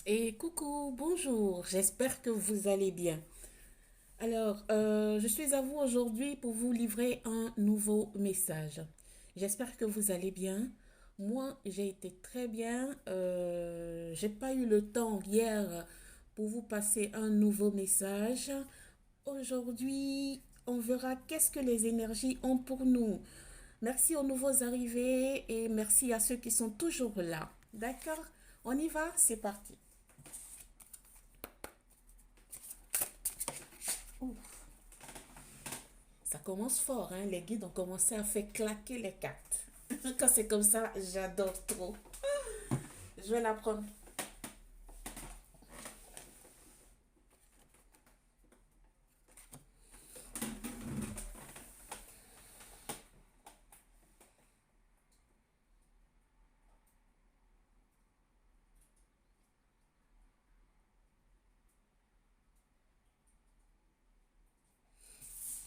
Et coucou, bonjour, j'espère que vous allez bien. Alors, je suis à vous aujourd'hui pour vous livrer un nouveau message. J'espère que vous allez bien. Moi, j'ai été très bien. J'ai pas eu le temps hier pour vous passer un nouveau message. Aujourd'hui, on verra qu'est-ce que les énergies ont pour nous. Merci aux nouveaux arrivés et merci à ceux qui sont toujours là. D'accord? On y va? C'est parti. Ça commence fort, hein? Les guides ont commencé à faire claquer les cartes. Quand c'est comme ça, j'adore trop. Je vais la prendre.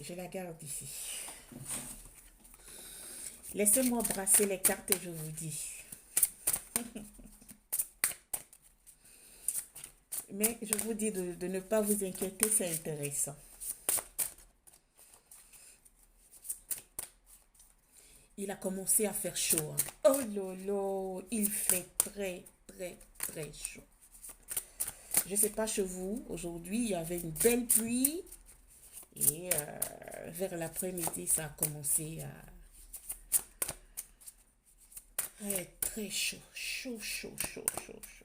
Je la garde ici. Laissez-moi brasser les cartes et je vous dis. Mais je vous dis de ne pas vous inquiéter, c'est intéressant. Il a commencé à faire chaud, hein. Oh lolo, il fait très, très, très chaud. Je ne sais pas chez vous, aujourd'hui, il y avait une belle pluie. Et vers l'après-midi, ça a commencé à être très chaud. Chaud, chaud, chaud, chaud, chaud.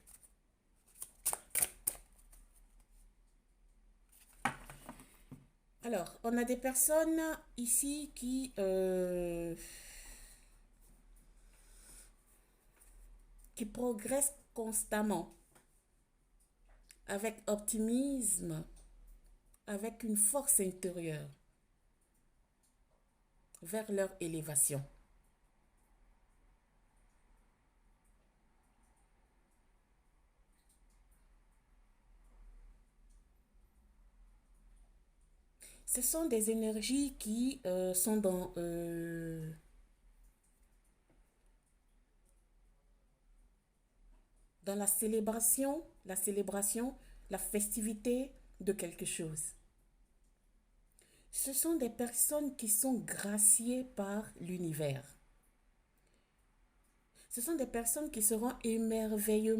Alors, on a des personnes ici qui progressent constamment, avec optimisme, avec une force intérieure vers leur élévation. Ce sont des énergies qui sont dans la célébration, la festivité de quelque chose. Ce sont des personnes qui sont graciées par l'univers. Ce sont des personnes qui seront émerveillées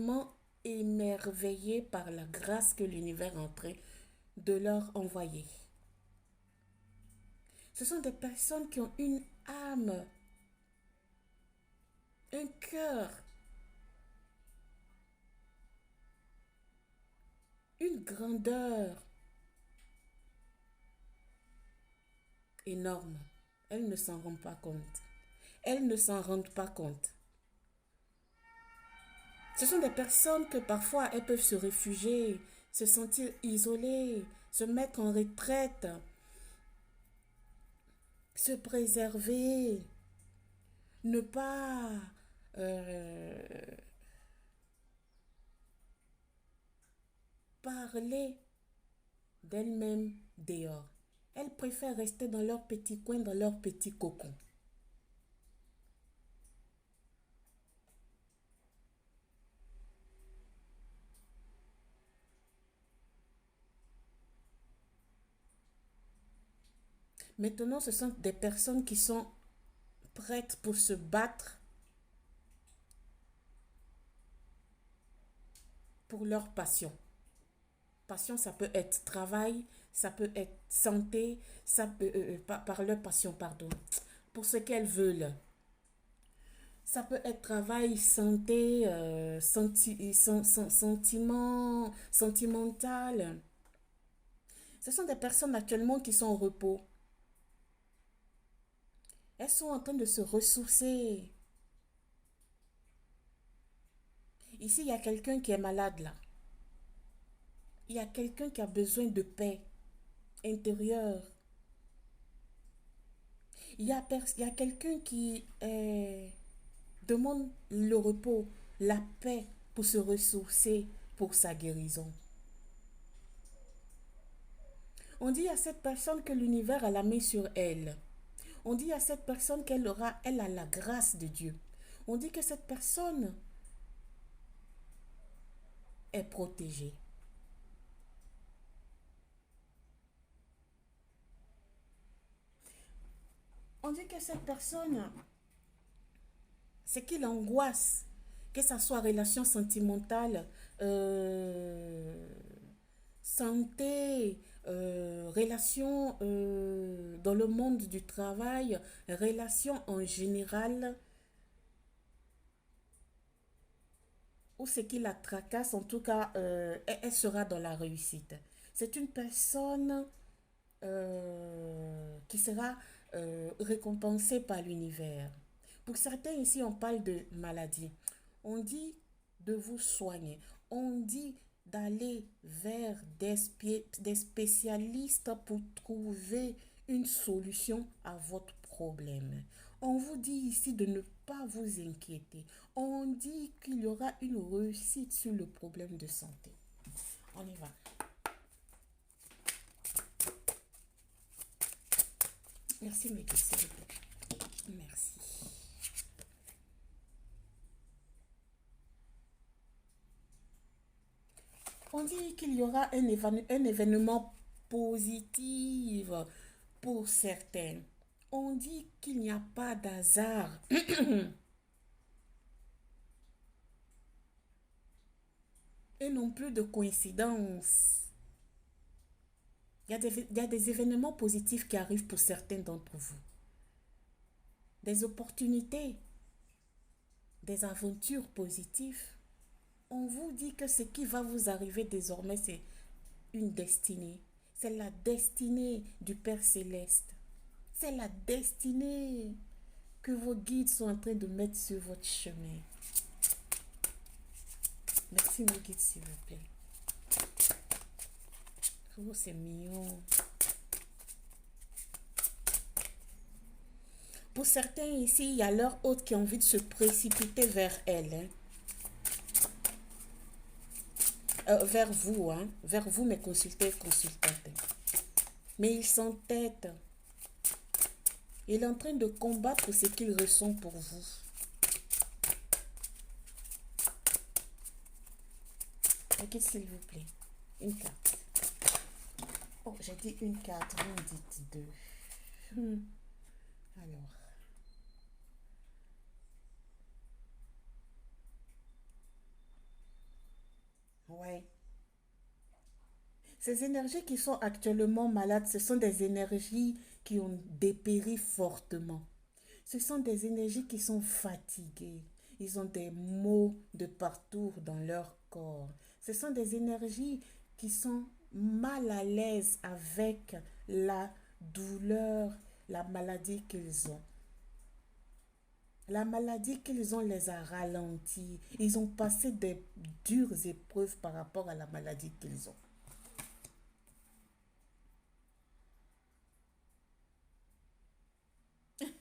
par la grâce que l'univers est en train de leur envoyer. Ce sont des personnes qui ont une âme, un cœur, une grandeur énorme. Elles ne s'en rendent pas compte. Elles ne s'en rendent pas compte. Ce sont des personnes que parfois elles peuvent se réfugier, se sentir isolées, se mettre en retraite, se préserver, ne pas euh, parler d'elles-mêmes dehors. Elles préfèrent rester dans leur petit coin, dans leur petit cocon. Maintenant, ce sont des personnes qui sont prêtes pour se battre pour leur passion. Passion, ça peut être travail, ça peut être santé, ça peut, par leur passion, pardon, pour ce qu'elles veulent. Ça peut être travail, santé, sentiment, sentimental. Ce sont des personnes actuellement qui sont au repos. Elles sont en train de se ressourcer. Ici, il y a quelqu'un qui est malade là. Il y a quelqu'un qui a besoin de paix intérieure. Il y a quelqu'un qui demande le repos, la paix pour se ressourcer pour sa guérison. On dit à cette personne que l'univers a la main sur elle. On dit à cette personne elle a la grâce de Dieu. On dit que cette personne est protégé. On dit que cette personne, ce qui l'angoisse, que ce soit relation sentimentale, euh, santé, relation dans le monde du travail, relation en général, ou ce qui la tracasse, en tout cas, elle sera dans la réussite. C'est une personne qui sera récompensée par l'univers. Pour certains ici, on parle de maladie. On dit de vous soigner. On dit d'aller vers des spécialistes pour trouver une solution à votre problème. On vous dit ici de ne pas vous inquiéter. On dit qu'il y aura une réussite sur le problème de santé. On y va. Merci, mes s'il vous plaît. Merci. On dit qu'il y aura un événement positif pour certains. On dit qu'il n'y a pas d'hasard. Et non plus de coïncidence. Il y a des événements positifs qui arrivent pour certains d'entre vous. Des opportunités, des aventures positives. On vous dit que ce qui va vous arriver désormais, c'est une destinée. C'est la destinée du Père Céleste. C'est la destinée que vos guides sont en train de mettre sur votre chemin. Merci, mes guides, s'il vous plaît. Oh, c'est mignon. Pour certains ici, il y a leur hôte qui a envie de se précipiter vers elle. Hein. Vers vous, hein. Vers vous, mes consultants et consultantes. Mais il s'entête. Il est en train de combattre ce qu'il ressent pour vous. Ok, s'il vous plaît. Une carte. Oh, j'ai dit une carte, vous me dites deux. Alors. Ouais. Ces énergies qui sont actuellement malades, ce sont des énergies qui ont dépéri fortement. Ce sont des énergies qui sont fatiguées. Ils ont des maux de partout dans leur corps. Ce sont des énergies qui sont mal à l'aise avec la douleur, la maladie qu'ils ont. La maladie qu'ils ont les a ralentis. Ils ont passé des dures épreuves par rapport à la maladie qu'ils ont.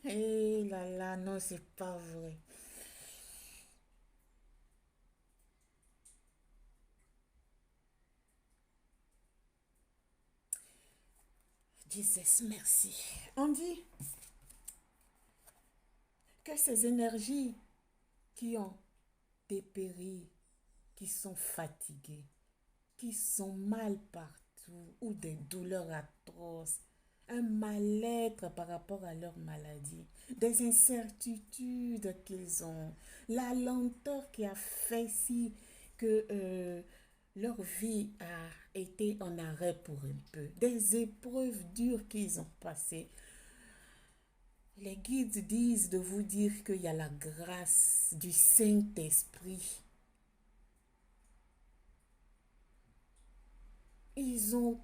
Eh là là, non, c'est pas vrai. Jesus, merci. On dit que ces énergies qui ont dépéri, qui sont fatiguées, qui sont mal partout ou des douleurs atroces, un mal-être par rapport à leur maladie, des incertitudes qu'ils ont, la lenteur qui a fait si que leur vie a été en arrêt pour un peu, des épreuves dures qu'ils ont passées. Les guides disent de vous dire qu'il y a la grâce du Saint-Esprit. Ils ont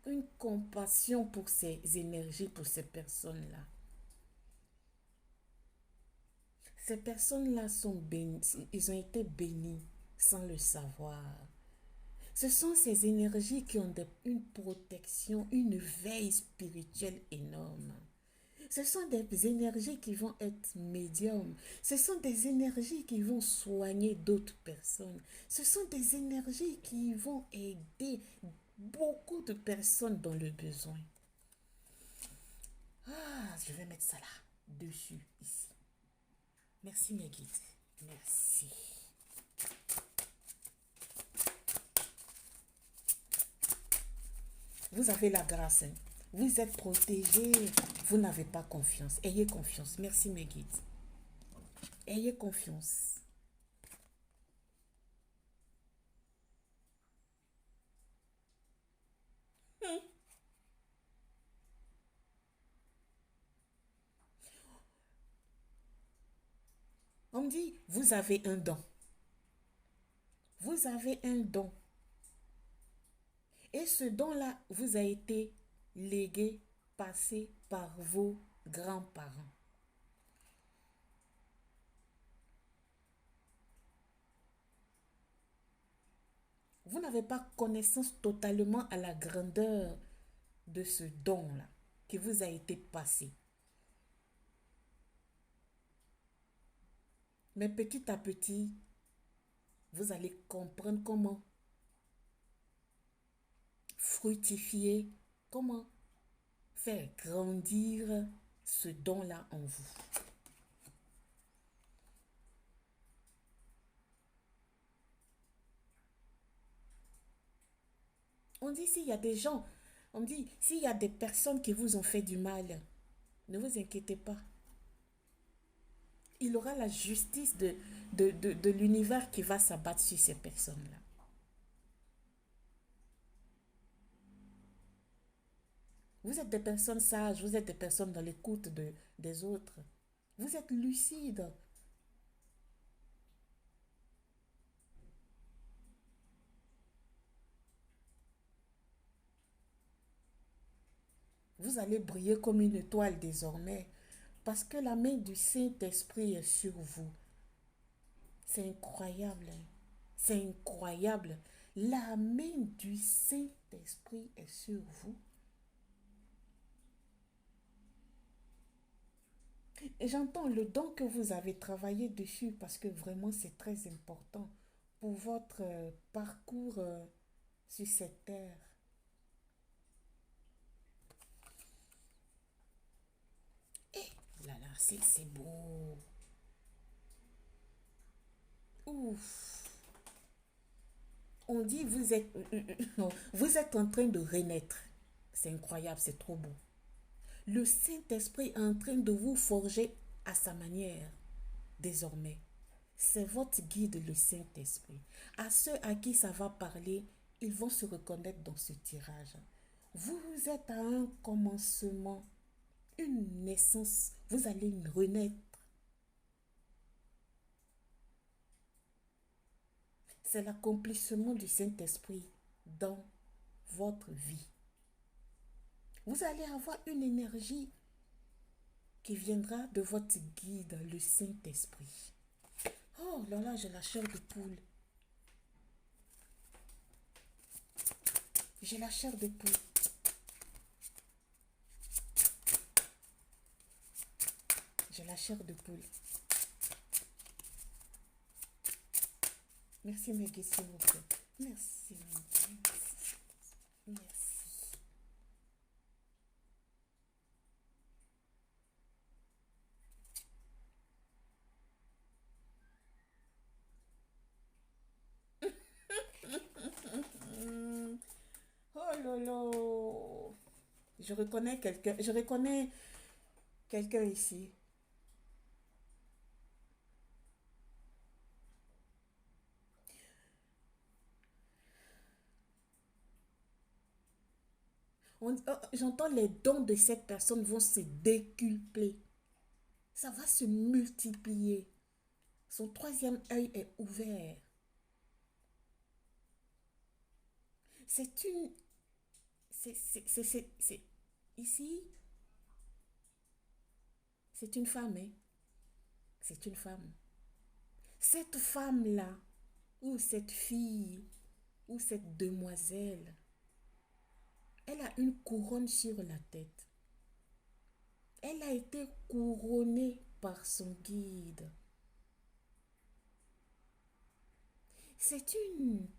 une compassion pour ces énergies, pour ces personnes-là. Ces personnes-là sont bénies, ils ont été bénis sans le savoir. Ce sont ces énergies qui ont une protection, une veille spirituelle énorme. Ce sont des énergies qui vont être médiums. Ce sont des énergies qui vont soigner d'autres personnes. Ce sont des énergies qui vont aider beaucoup de personnes dans le besoin. Ah, je vais mettre ça là, dessus, ici. Merci mes guides. Merci. Vous avez la grâce. Hein. Vous êtes protégé. Vous n'avez pas confiance. Ayez confiance. Merci mes guides. Ayez confiance. On me dit, vous avez un don. Vous avez un don. Et ce don-là vous a été légué, passé par vos grands-parents. Vous n'avez pas connaissance totalement à la grandeur de ce don-là qui vous a été passé. Mais petit à petit, vous allez comprendre comment fructifier, comment faire grandir ce don-là en vous. On dit s'il y a des gens, on dit s'il y a des personnes qui vous ont fait du mal, ne vous inquiétez pas. Il aura la justice de l'univers qui va s'abattre sur ces personnes-là. Vous êtes des personnes sages, vous êtes des personnes dans l'écoute des autres. Vous êtes lucides. Vous allez briller comme une étoile désormais parce que la main du Saint-Esprit est sur vous. C'est incroyable. Hein. C'est incroyable. La main du Saint-Esprit est sur vous. Et j'entends le don que vous avez travaillé dessus parce que vraiment c'est très important pour votre parcours sur cette terre. Là, là, c'est beau. Ouf. On dit vous êtes en train de renaître. C'est incroyable, c'est trop beau. Le Saint-Esprit est en train de vous forger à sa manière, désormais. C'est votre guide, le Saint-Esprit. À ceux à qui ça va parler, ils vont se reconnaître dans ce tirage. Vous êtes à un commencement, une naissance. Vous allez renaître. C'est l'accomplissement du Saint-Esprit dans votre vie. Vous allez avoir une énergie qui viendra de votre guide, le Saint-Esprit. Oh là là, j'ai la chair de poule. J'ai la chair de poule. J'ai la chair de poule. Merci mes guides, s'il vous plaît. Merci, merci. Merci. Oh là là. Je reconnais quelqu'un ici. J'entends les dons de cette personne vont se décupler. Ça va se multiplier. Son troisième œil est ouvert. C'est une... Ici, c'est une femme. Hein? C'est une femme. Cette femme-là, ou cette fille, ou cette demoiselle, elle a une couronne sur la tête. Elle a été couronnée par son guide. C'est une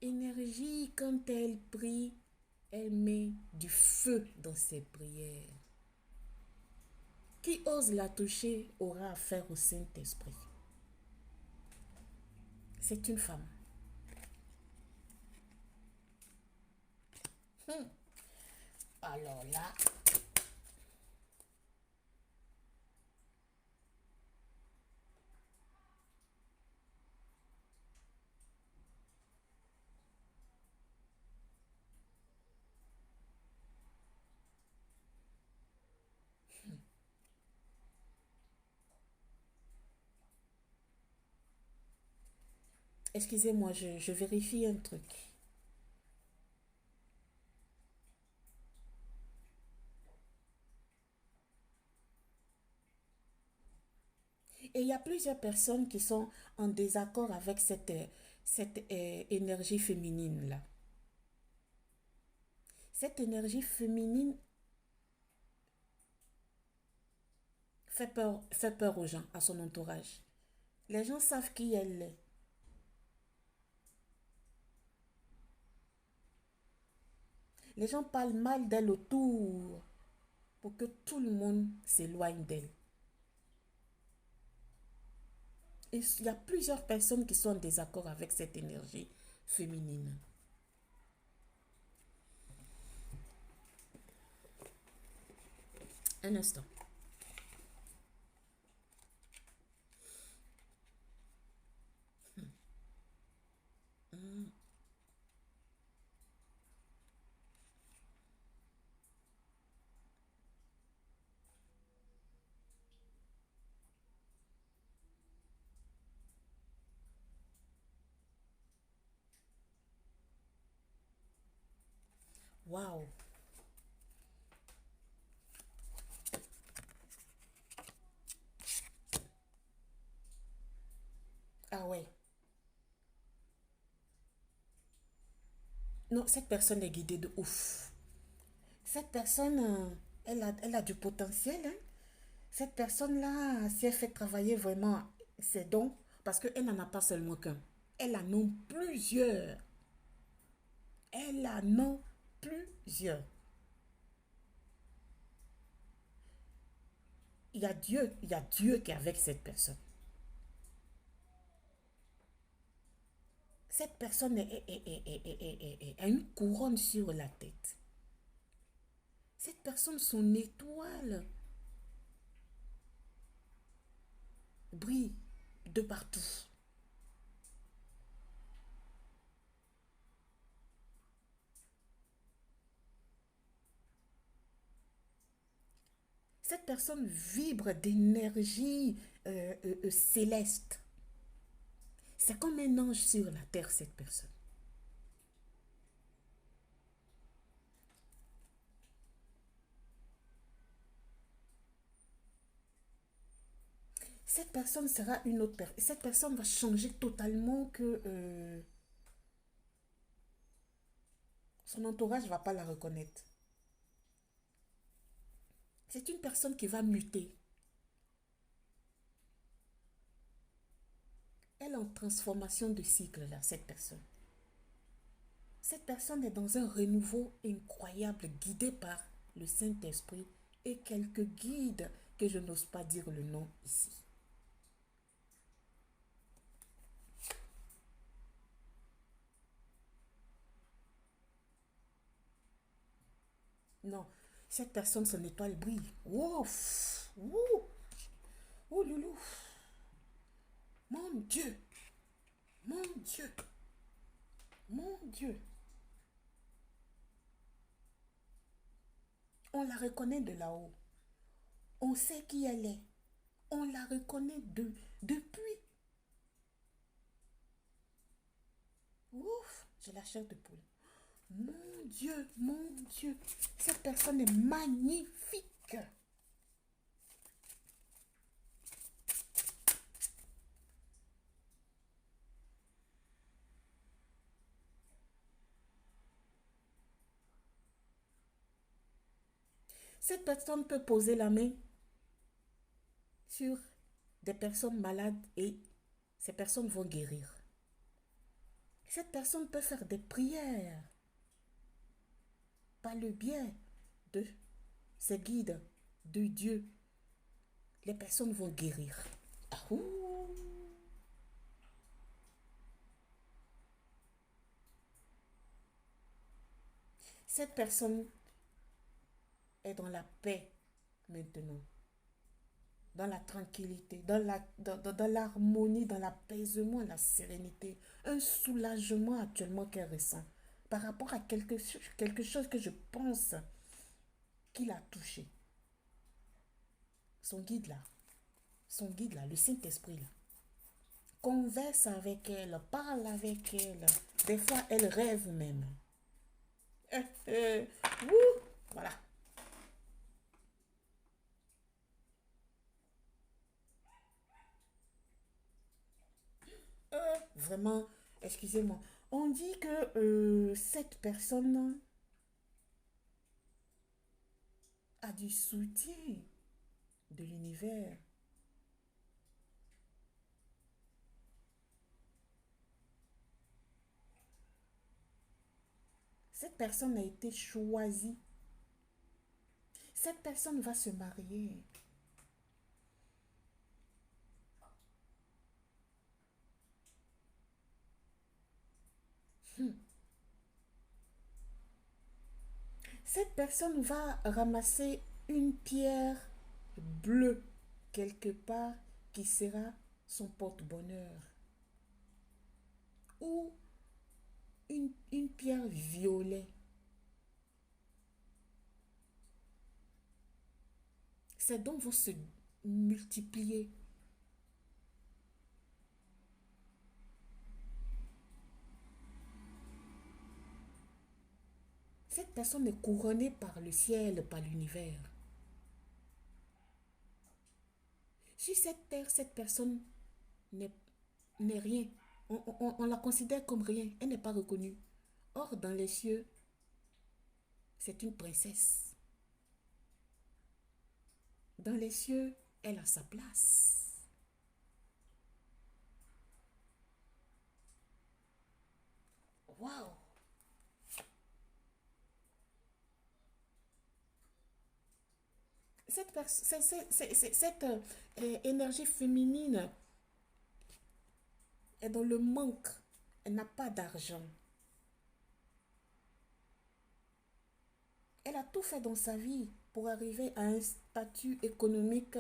énergie, quand elle prie, elle met du feu dans ses prières. Qui ose la toucher aura affaire au Saint-Esprit. C'est une femme. Alors là, excusez-moi, je vérifie un truc. Et il y a plusieurs personnes qui sont en désaccord avec cette énergie féminine-là. Cette énergie féminine fait peur aux gens, à son entourage. Les gens savent qui elle est. Les gens parlent mal d'elle autour pour que tout le monde s'éloigne d'elle. Et il y a plusieurs personnes qui sont en désaccord avec cette énergie féminine. Un instant. Waouh. Ah ouais. Non, cette personne est guidée de ouf. Cette personne, elle a du potentiel, hein. Cette personne-là, si elle fait travailler vraiment ses dons, parce qu'elle n'en a pas seulement qu'un. Elle en a plusieurs. Elle en a plusieurs. Il y a Dieu qui est avec cette personne. Cette personne a une couronne sur la tête. Cette personne, son étoile brille de partout. Cette personne vibre d'énergie céleste. C'est comme un ange sur la terre, cette personne. Cette personne sera une autre personne. Cette personne va changer totalement que son entourage ne va pas la reconnaître. C'est une personne qui va muter. Elle est en transformation de cycle, là, cette personne. Cette personne est dans un renouveau incroyable, guidée par le Saint-Esprit et quelques guides que je n'ose pas dire le nom ici. Non, cette personne, son étoile brille. Ouf! Ouh! Oh loulou! Mon Dieu! Mon Dieu! Mon Dieu! On la reconnaît de là-haut. On sait qui elle est. On la reconnaît depuis. Ouf! J'ai la chair de poule. Mon Dieu, mon Dieu. Cette personne est magnifique. Cette personne peut poser la main sur des personnes malades et ces personnes vont guérir. Cette personne peut faire des prières par le biais de ses guides, de Dieu. Les personnes vont guérir. Ah, ouh. Cette personne est dans la paix maintenant, dans la tranquillité, dans l'harmonie, dans l'apaisement, la sérénité, un soulagement actuellement qu'elle ressent par rapport à quelque chose que je pense qu'il a touché. Son guide là, le Saint-Esprit là, converse avec elle, parle avec elle. Des fois, elle rêve même. Euh, euh, Wouh, voilà. Vraiment, excusez-moi. On dit que cette personne a du soutien de l'univers. Cette personne a été choisie. Cette personne va se marier. Cette personne va ramasser une pierre bleue quelque part qui sera son porte-bonheur. Ou une pierre violet. Ces dons vont se multiplier. Cette personne est couronnée par le ciel, par l'univers. Sur cette terre, cette personne n'est n'est rien. On la considère comme rien. Elle n'est pas reconnue. Or, dans les cieux, c'est une princesse. Dans les cieux, elle a sa place. Waouh! Cette énergie féminine est dans le manque. Elle n'a pas d'argent. Elle a tout fait dans sa vie pour arriver à un statut économique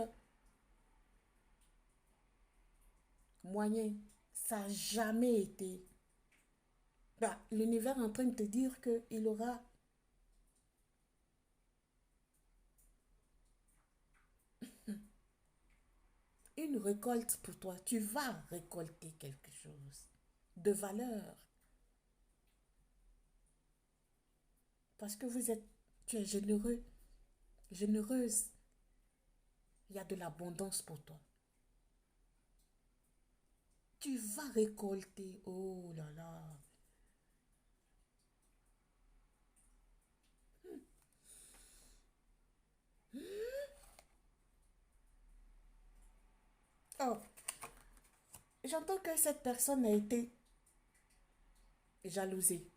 moyen. Ça n'a jamais été. Bah, l'univers est en train de te dire qu'il aura une récolte pour toi. Tu vas récolter quelque chose de valeur. Parce que tu es généreux, généreuse. Il y a de l'abondance pour toi. Tu vas récolter. Oh là là. Oh, j'entends que cette personne a été jalousée.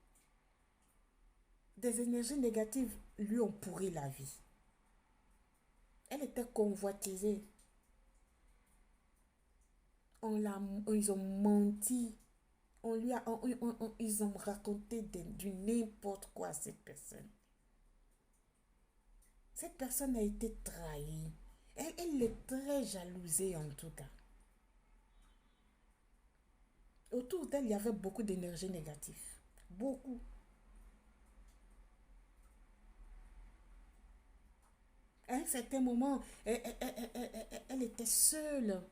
Des énergies négatives lui ont pourri la vie. Elle était convoitisée. Ils ont menti. Ils ont raconté du n'importe quoi à cette personne. Cette personne a été trahie. Elle est très jalousée en tout cas. Autour d'elle, il y avait beaucoup d'énergie négative. Beaucoup. À un certain moment, elle était seule.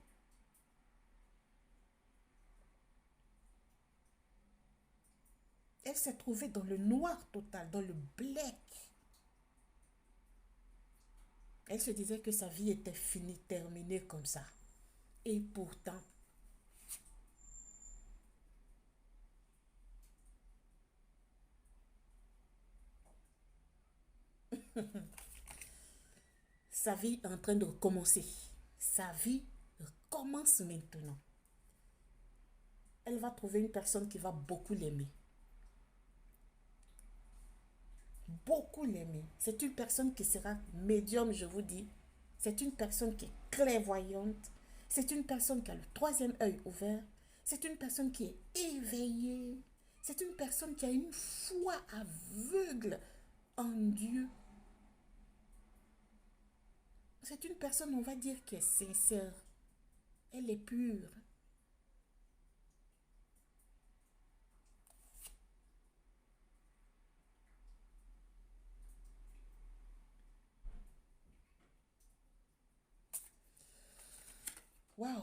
Elle s'est trouvée dans le noir total, dans le black. Elle se disait que sa vie était finie, terminée comme ça. Et pourtant, sa vie est en train de recommencer. Sa vie commence maintenant. Elle va trouver une personne qui va beaucoup l'aimer. Beaucoup l'aimer. C'est une personne qui sera médium, je vous dis. C'est une personne qui est clairvoyante. C'est une personne qui a le troisième œil ouvert. C'est une personne qui est éveillée. C'est une personne qui a une foi aveugle en Dieu. C'est une personne, on va dire, qui est sincère. Elle est pure. Waouh!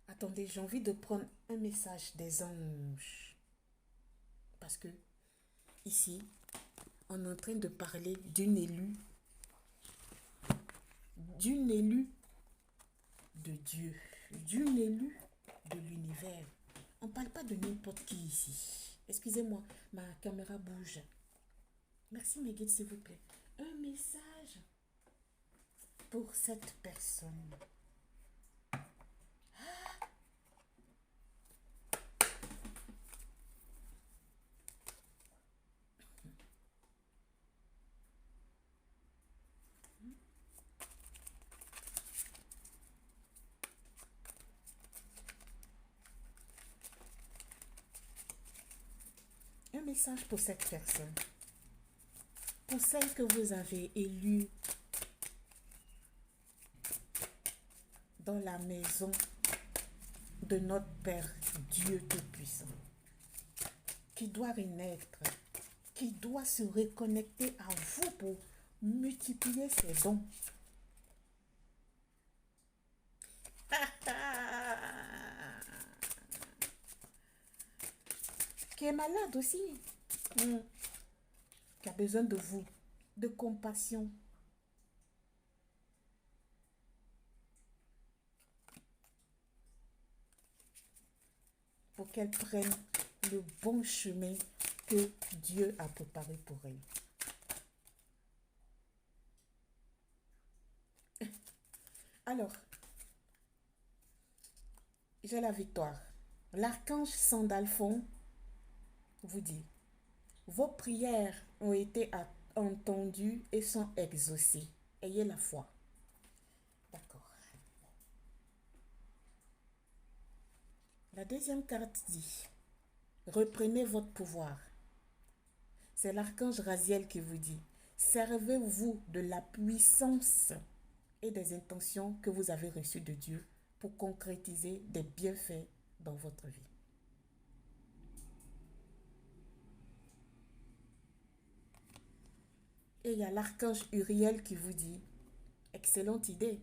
Attendez, j'ai envie de prendre un message des anges. Parce que ici, on est en train de parler d'une élue de Dieu, d'une élue de l'univers. On ne parle pas de n'importe qui ici. Excusez-moi, ma caméra bouge. Merci mes guides, s'il vous plaît. Un message pour cette personne. Un message pour cette personne. Pour celle que vous avez élue dans la maison de notre Père Dieu Tout-Puissant, qui doit renaître, qui doit se reconnecter à vous pour multiplier ses dons. Qui est malade aussi, qui a besoin de vous, de compassion. Pour qu'elle prenne le bon chemin que Dieu a préparé pour elle. Alors, j'ai la victoire. L'archange Sandalphon vous dit, vos prières ont été entendues et sont exaucées. Ayez la foi. D'accord. La deuxième carte dit, reprenez votre pouvoir. C'est l'archange Raziel qui vous dit, servez-vous de la puissance et des intentions que vous avez reçues de Dieu pour concrétiser des bienfaits dans votre vie. Et il y a l'archange Uriel qui vous dit, excellente idée.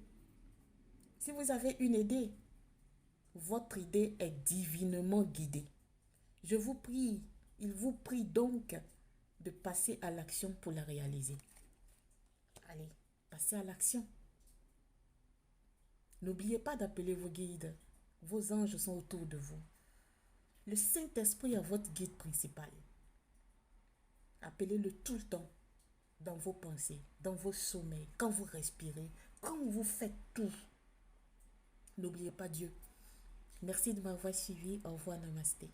Si vous avez une idée, votre idée est divinement guidée. Je vous prie, il vous prie donc de passer à l'action pour la réaliser. Allez, passez à l'action. N'oubliez pas d'appeler vos guides. Vos anges sont autour de vous. Le Saint-Esprit est votre guide principal. Appelez-le tout le temps dans vos pensées, dans vos sommeils, quand vous respirez, quand vous faites tout. N'oubliez pas Dieu. Merci de m'avoir suivi. Au revoir, namasté.